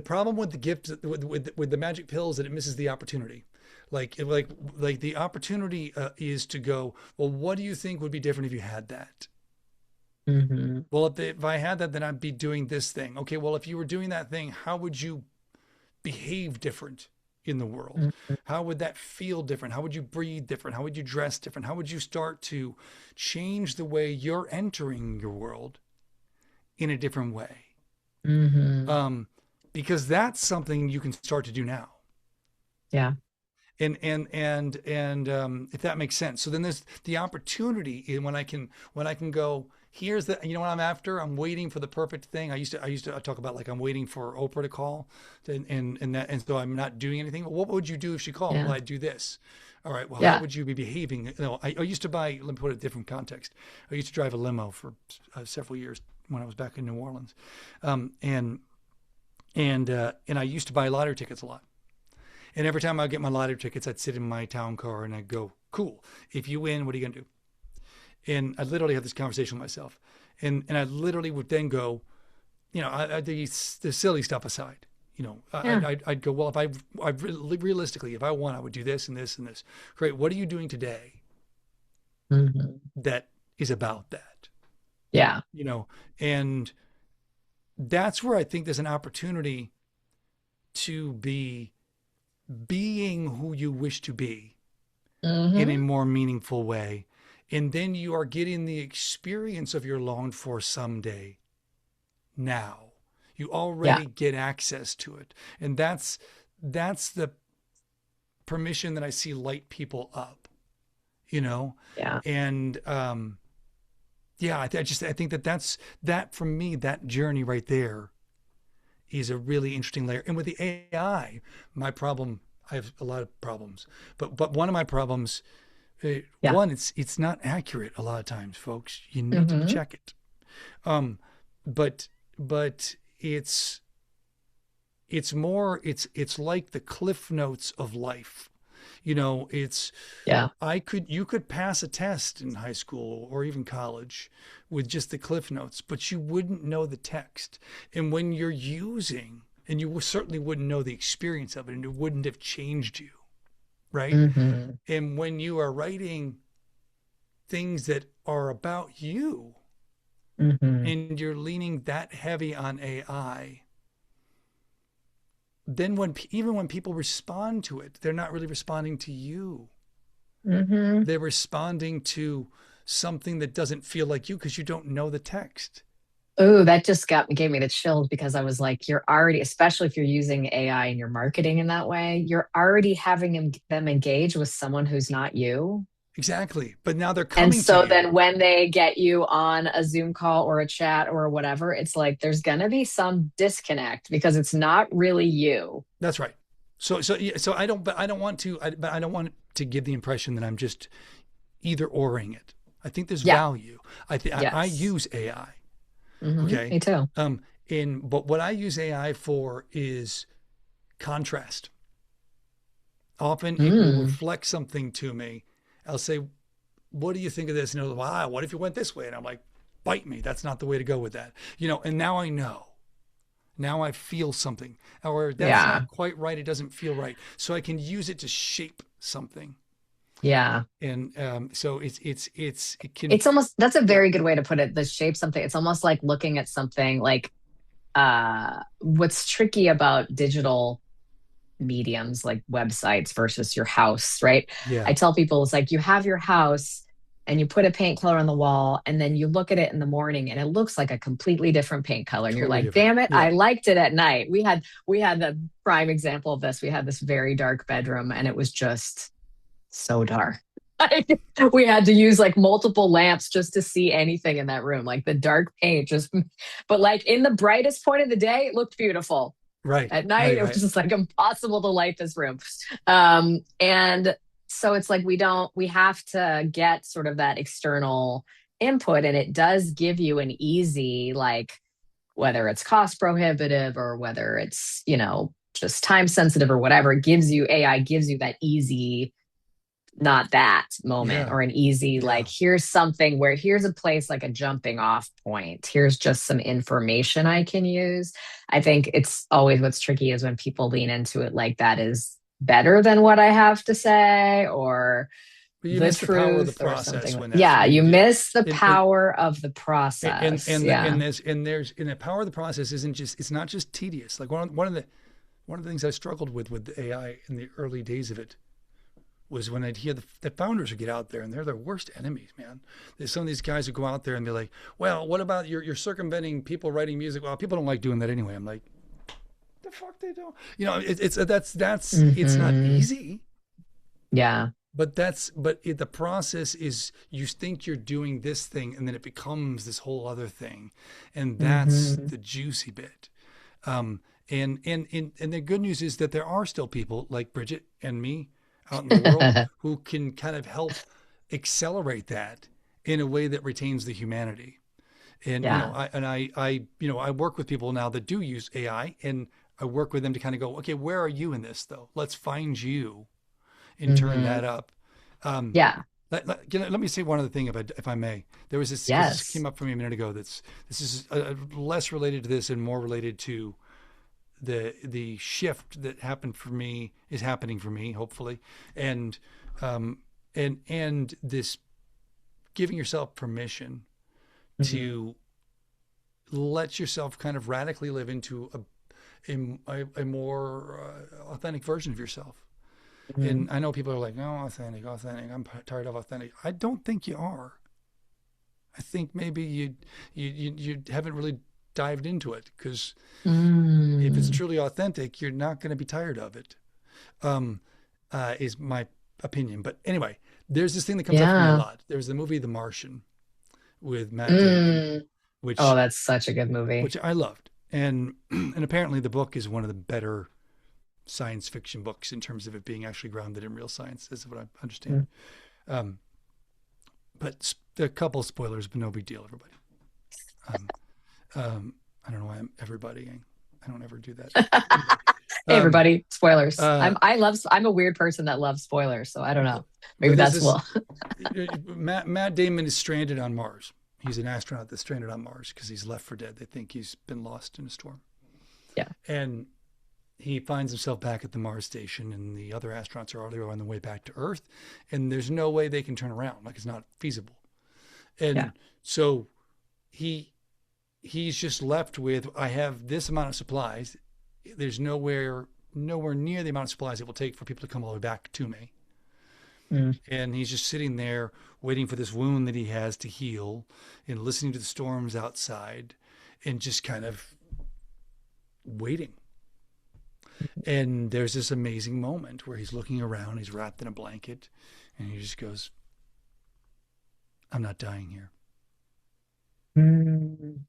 problem with the gift with the magic pill is that it misses the opportunity. Like the opportunity is to go, well, what do you think would be different if you had that? Hmm. Well, if I had that, then I'd be doing this thing. Okay, well, if you were doing that thing, how would you behave different in the world? Hmm. How would that feel different? How would you breathe different? How would you dress different? How would you start to change the way you're entering your world in a different way? Hmm. Um, because that's something you can start to do now. Yeah. And if that makes sense. So then there's the opportunity in when I can go, here's the you know what I'm after. I'm waiting for the perfect thing. I used to talk about like I'm waiting for Oprah to call, and so I'm not doing anything. Well, what would you do if she called? Well, Yeah. I'd do this. All right. Well, how Yeah. would you be behaving? I used to buy. Let me put it in a different context. I used to drive a limo for several years when I was back in New Orleans, and I used to buy lottery tickets a lot. And every time I get my lottery tickets, I'd sit in my town car and I'd go, cool. If you win, what are you going to do? And I literally have this conversation with myself. And I literally would then go, the silly stuff aside, Yeah. I'd go, well, realistically, if I won, I would do this and this and this. Great. What are you doing today Hmm. that is about that? Yeah. And that's where I think there's an opportunity to be being who you wish to be in a Hmm. more meaningful way. And then you are getting the experience of your longed for someday now. You Yeah. already get access to it. And that's the permission that I see light people up, you know? Yeah. And yeah, I think that for me, that journey right there is a really interesting layer. And with the AI, my problem, I have a lot of problems, but one of my problems, Yeah. one, it's not accurate a lot of times, folks. You need to Hmm. check it. Um, but but it's like the cliff notes of life. It's Yeah. you could pass a test in high school or even college with just the cliff notes, but you wouldn't know the text. And when you're using, and you certainly wouldn't know the experience of it, and it wouldn't have changed you, right? Hmm. And when you are writing things that are about you Hmm. and you're leaning that heavy on AI, then even when people respond to it, they're not really responding to you. Hmm. They're responding to something that doesn't feel like you because you don't know the text. Oh, that just gave me the chills because I was like, you're already, especially if you're using AI in your marketing in that way, you're already having them engage with someone who's not you. Exactly. But now they're And coming to so you. then when they get you on a Zoom call or a chat or whatever, it's like there's going to be some disconnect because it's not really you. That's right. So I don't want to, but I don't want to give the impression that I'm just either oring it. I think there's Yeah. value. I Yes. use AI. Hmm. Okay. Me too. But what I use AI for is contrast. Often it will Mm. reflect something to me. I'll say, what do you think of this? And it'll, wow, what if you went this way? And I'm like, bite me. That's not the way to go with that. And now I know. Now I feel something, or that's Yeah. not quite right. It doesn't feel right. So I can use it to shape something. Yeah. And so it can, It's almost, that's a yeah, very good way to put it. The shape something. It's almost like looking at something like what's tricky about digital mediums like websites versus your house, right? yeah, I tell people it's like you have your house and you put a paint color on the wall and then you look at it in the morning and it looks like a completely different paint color and you're totally like, different. "Damn it, Yeah, I liked it at night." We had the prime example of this. We had this very dark bedroom and it was just so dark. Like, we had to use like multiple lamps just to see anything in that room. Like the dark paint just, but like in the brightest point of the day, it looked beautiful. right, At night, right, it was right. just like impossible to light this room. And so it's like we have to get sort of that external input, and it does give you an easy, like, whether it's cost prohibitive or whether it's, just time sensitive or whatever, it gives you, AI gives you that easy, not that moment, Yeah, or an easy, yeah. like, here's something where here's a place, like a jumping off point, here's just some information I can use. I think it's always, what's tricky is when people lean into it like that is better than what I have to say, or But you the miss the power of the truth, or process something when that's yeah, when you you do. miss the And power of the and process. and Yeah. the power of the process isn't just, it's not just tedious. Like one of the things I struggled with AI in the early days of it was when I'd hear the founders would get out there and they're their worst enemies, man. There's some of these guys who go out there and be like, well, what about you're circumventing people writing music? Well, people don't like doing that anyway. I'm like, the fuck they don't. It's that's it's not Hmm. easy. Yeah. The process is, you think you're doing this thing and then it becomes this whole other thing, and that's Hmm. the juicy bit. Um, and the good news is that there are still people like Bridget and me out in the world who can kind of help accelerate that in a way that retains the humanity. And Yeah. I work with people now that do use AI, and I work with them to kind of go, okay, where are you in this though? Let's find you and turn Hmm. that up. Um, Yeah. let me say one other thing, if I may. There was this, because this came Yes. up for me a minute ago. This is less related to this and more related to the shift that happened for me, is happening for me, hopefully, and um, and this giving yourself permission Hmm. to let yourself kind of radically live into a more authentic version of yourself. Hmm. And I know people are like, no, authentic, authentic. I'm tired of authentic. I don't think you are. I think maybe you haven't really dived into it, because if it's Mm. truly authentic, you're not going to be tired of it. Um, is my opinion. But anyway, there's this thing that comes up for me a Yeah. lot. There's the movie The Martian with Matt Damon, Mm. Oh, which that's such a good movie. which I loved, and apparently the book is one of the better science fiction books in terms of it being actually grounded in real science, is what I understand. Mm. Um, but there are a couple of spoilers, but no big deal, everybody. Um, I don't know why I'm everybodying. I don't ever do that. Anyway, Hey, um, everybody, spoilers. uh, I'm a weird person that loves spoilers, so I don't know. Maybe but there's that's this, well. Matt Damon is stranded on Mars. He's an astronaut that's stranded on Mars because he's left for dead. They think he's been lost in a storm, Yeah. and he finds himself back at the Mars station, and the other astronauts are already on the way back to Earth, and there's no way they can turn around. Like, it's not feasible. Yeah. And so he he's just left with, I have this amount of supplies. There's nowhere near the amount of supplies it will take for people to come all the way back to me. Mm. And he's just sitting there waiting for this wound that he has to heal, and listening to the storms outside, and just kind of waiting. And there's this amazing moment where he's looking around, he's wrapped in a blanket, and he just goes, I'm not dying here. Mm.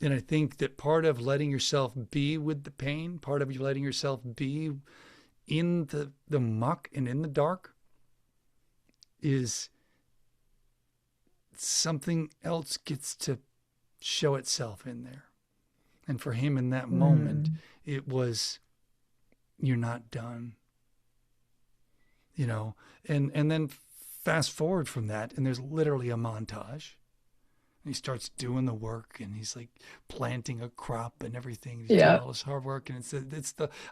And I think that part of letting yourself be with the pain, part of you letting yourself be in the muck and in the dark, is something else gets to show itself in there. And for him in that moment, Mm. it was, you're not done, you know. And then fast forward from that, and there's literally a montage. And he starts doing the work, and he's like planting a crop and everything. He's doing Yeah. all this hard work, and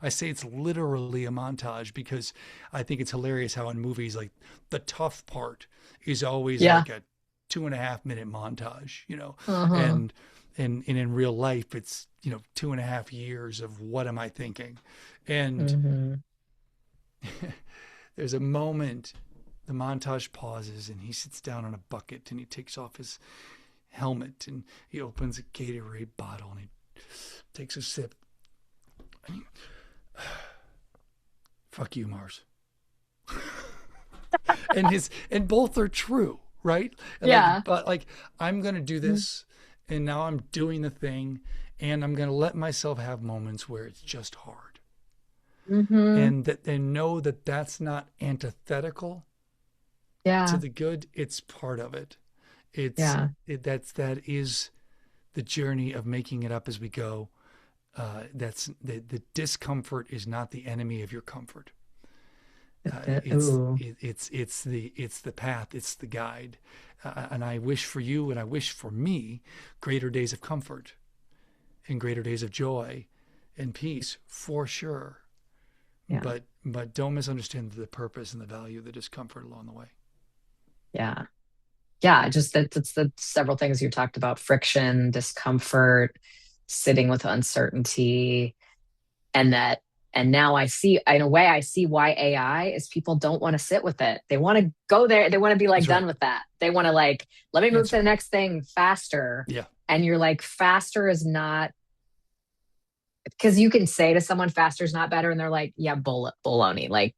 I say it's literally a montage because I think it's hilarious how in movies like the tough part is always Yeah. like a 2.5 minute montage, Uh-huh. and and in real life it's 2.5 years of what am I thinking, and Hmm. there's a moment the montage pauses and he sits down on a bucket and he takes off his helmet and he opens a Gatorade bottle and he takes a sip. And he, fuck you, Mars. And both are true, right? And Yeah. but I'm gonna do this, and now I'm doing the thing, and I'm gonna let myself have moments where it's just hard, Hmm. and know that that's not antithetical to Yeah. the good. It's part of it. Yeah. That is the journey of making it up as we go. That's the discomfort is not the enemy of your comfort. Ooh. It's the path, it's the guide, and I wish for you and I wish for me greater days of comfort and greater days of joy and peace for sure. Yeah. But don't misunderstand the purpose and the value of the discomfort along the way. Yeah. Yeah. Just that's the several things you talked about: friction, discomfort, sitting with uncertainty, and that. And now I see, in a way, I see why AI is people don't want to sit with it. They want to go there. They want to be like That's right. done with that. They want to like, let me move to Answer. the next thing faster. Yeah. And you're like, faster is not, because you can say to someone, faster is not better. And they're like, yeah, baloney. Like,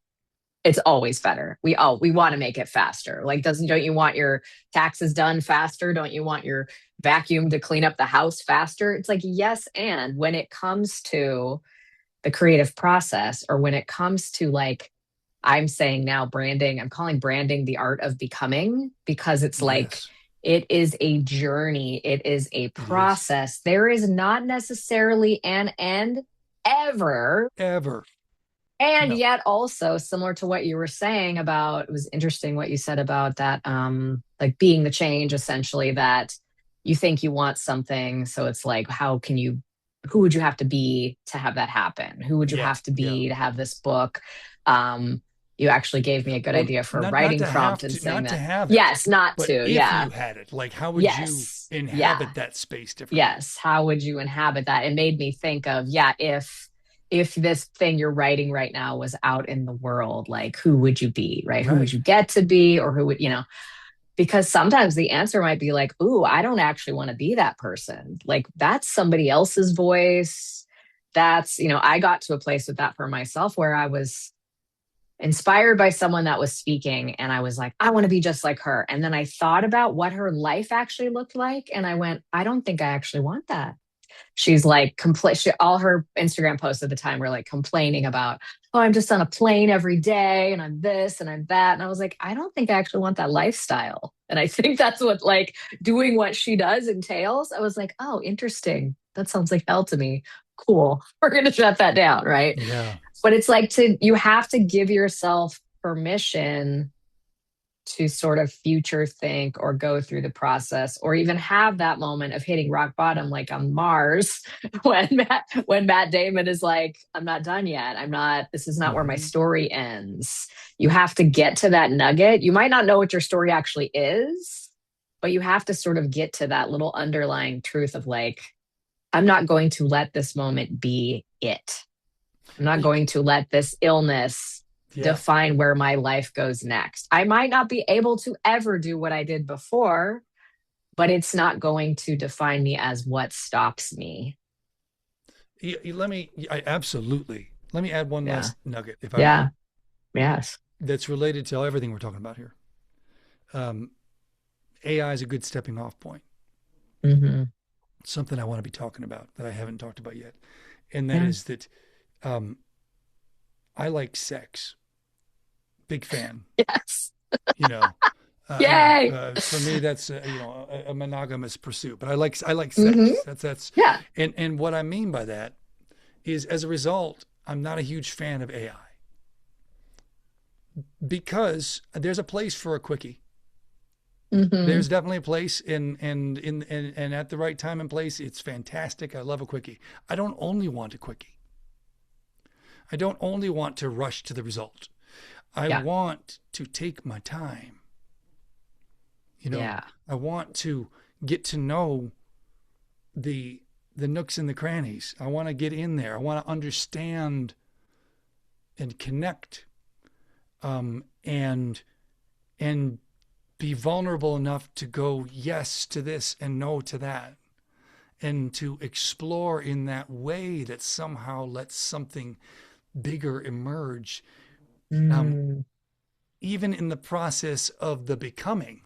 it's always better. We want to make it faster. Like, don't you want your taxes done faster? Don't you want your vacuum to clean up the house faster? It's like, yes. And when it comes to the creative process, or when it comes to like, I'm saying now branding, I'm calling branding the art of becoming, because it's like, Yes, it is a journey, it is a it is. process. There is not necessarily an end ever. Ever. And No. yet also, similar to what you were saying about, it was interesting what you said about that, like being the change, essentially, that you think you want something. So it's like, who would you have to be to have that happen? Who would you Yeah. have to Yeah. be to have this book? Um, you actually gave me a good Well, idea for a not writing to prompt have and to saying not to that. have it, Yes, not but to. if Yeah. you had it, like how would you Yes. Yeah. inhabit that space differently? Yes, how would you inhabit that? It made me think of, yeah, if this thing you're writing right now was out in the world, like who would you be, right? Who would Right. you get to be, or who would, because sometimes the answer might be like, ooh, I don't actually want to be that person. Like that's somebody else's voice. That's, I got to a place with that for myself where I was inspired by someone that was speaking, and I was like, I want to be just like her. And then I thought about what her life actually looked like, and I went, I don't think I actually want that. She's like all her Instagram posts at the time were like complaining about, oh, I'm just on a plane every day and I'm this and I'm that. And I was like, I don't think I actually want that lifestyle. And I think that's what like doing what she does entails. I was like, oh, interesting. That sounds like hell to me. Cool. We're going to shut that down. Right. Yeah. But it's like, you have to give yourself permission to sort of future think or go through the process, or even have that moment of hitting rock bottom, like on Mars, when Matt Damon is like, I'm not done yet. This is not where my Hmm. story ends. You have to get to that nugget. You might not know what your story actually is, but you have to sort of get to that little underlying truth of like, I'm not going to let this moment be it. I'm not You, going to let this illness yeah. define where my life goes next. I might not be able to ever do what I did before, but it's not going to define me as what stops me. Absolutely. Let me add one Yeah. last nugget, if I may, Yeah. Yes. that's related to everything we're talking about here. Um, AI is a good stepping off point. Hmm. Something I want to be talking about that I haven't talked about yet, and that Yeah. is that um, I like sex. Big fan. Yes. You know, Yay. for me that's a monogamous pursuit. But I like Hmm. sex. That's Yeah. and what I mean by that is as a result, I'm not a huge fan of AI because there's a place for a quickie. Hmm. There's definitely a place and at the right time and place, it's fantastic. I love a quickie. I don't only want a quickie. I don't only want to rush to the result. I Yeah. want to take my time. You know, Yeah. I want to get to know the the nooks and the crannies. I want to get in there. I want to understand and connect, and be vulnerable enough to go yes to this and no to that, and to explore in that way that somehow lets something bigger emerge, um, Mm. even in the process of the becoming.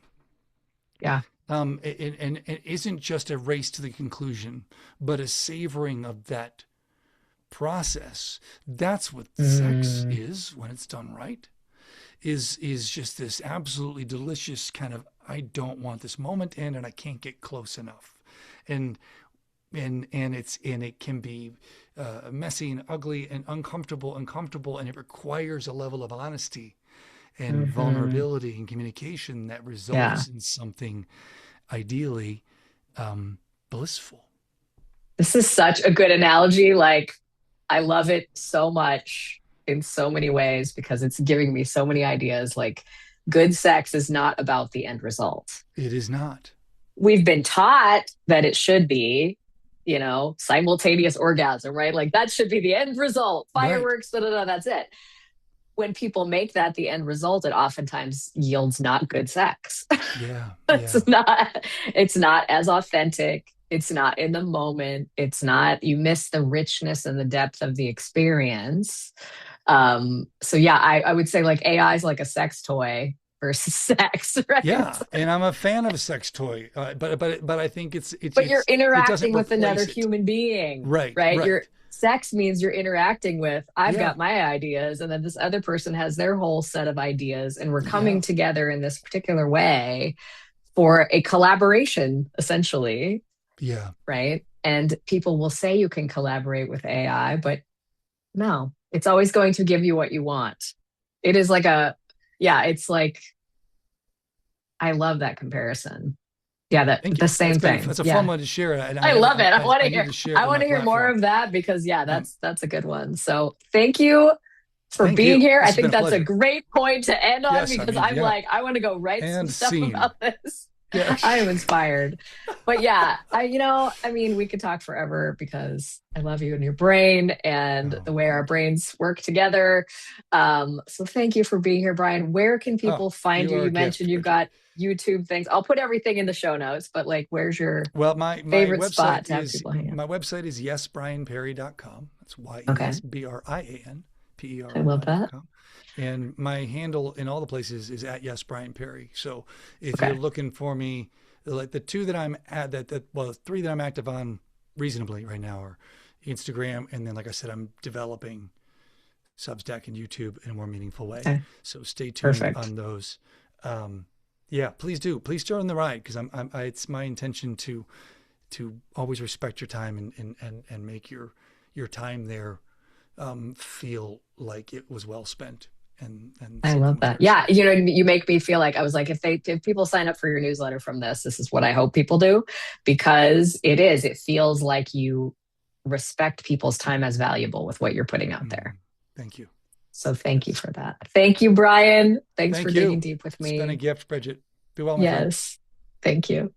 Yeah. And it isn't just a race to the conclusion, but a savoring of that process. That's what sex Mm. is when it's done right. Is just this absolutely delicious kind of, I don't want this moment to end and I can't get close enough. And it can be messy and ugly and uncomfortable, and it requires a level of honesty and Hmm. vulnerability and communication that Yeah. results in something ideally blissful. This is such a good analogy. Like, I love it so much in so many ways because it's giving me so many ideas. Like, good sex is not about the end result. It is not. We've been taught that it should be, simultaneous orgasm, right? Like, that should be the end result. Right. Fireworks, da da da, that's it. When people make that the end result, it oftentimes yields not good sex. Yeah. Yeah. It's not as authentic. It's not in the moment. It's not, you miss the richness and the depth of the experience. So yeah, I would say like AI is like a sex toy versus sex, right? Yeah, and I'm a fan of a sex toy, but I think But you're it doesn't interacting with another replace it. human being, Right, right? Your right. sex means you're interacting with, I've Yeah, got my ideas, and then this other person has their whole set of ideas, and we're yeah, coming together in this particular way for a collaboration, essentially, yeah. right? And people will say you can collaborate with AI, but no, it's always going to give you what you want. It is like yeah, it's like, I love that comparison. Yeah, Thank the you. same thing. That's a fun Yeah. one to share, and I love it. I want I to need hear. to share it I on want my to hear more platform. of that because yeah, Um, that's a good one. So thank you for Thank being you. here. I This has been think a that's a pleasure. great point to end on Yes, I because mean, I'm yeah, like, I want to go write some and stuff scene. about this. Yeah, I am inspired. But yeah, I mean, we could talk forever because I love you and your brain and oh, the way our thank you. brains work together. So thank you for being here, Brian. Where can Oh, people find you you? are a You mentioned gift, you've Bridget. got YouTube things. I'll put everything in the show notes, but like, where's your Well, favorite spot to have people hang out? my website is yesbrianperry.com. That's Okay. I love that. YesBrianPerry.com. And my handle in all the places is at yesbrianperry. So if you're Okay. looking for me, like the two that I'm at well, three that I'm active on reasonably right now are Instagram, and then like I said, I'm developing Substack and YouTube in a more meaningful way. Okay. So stay tuned Perfect. on those. Um, yeah, please do. Please join the ride because it's my intention to always respect your time and make your time there feel like it was well spent and I something love was that. worth Yeah, sharing. you make me feel like I was like, if people sign up for your newsletter from this is what I hope people do because it feels like you respect people's time as valuable with what you're putting out there. Mm, thank you. So thank you Yes. for that. Thank you, Brian. Thanks for Thank digging you. deep with It's been a me. gift, Bridget. Be well, my friend. Yes. Thank you.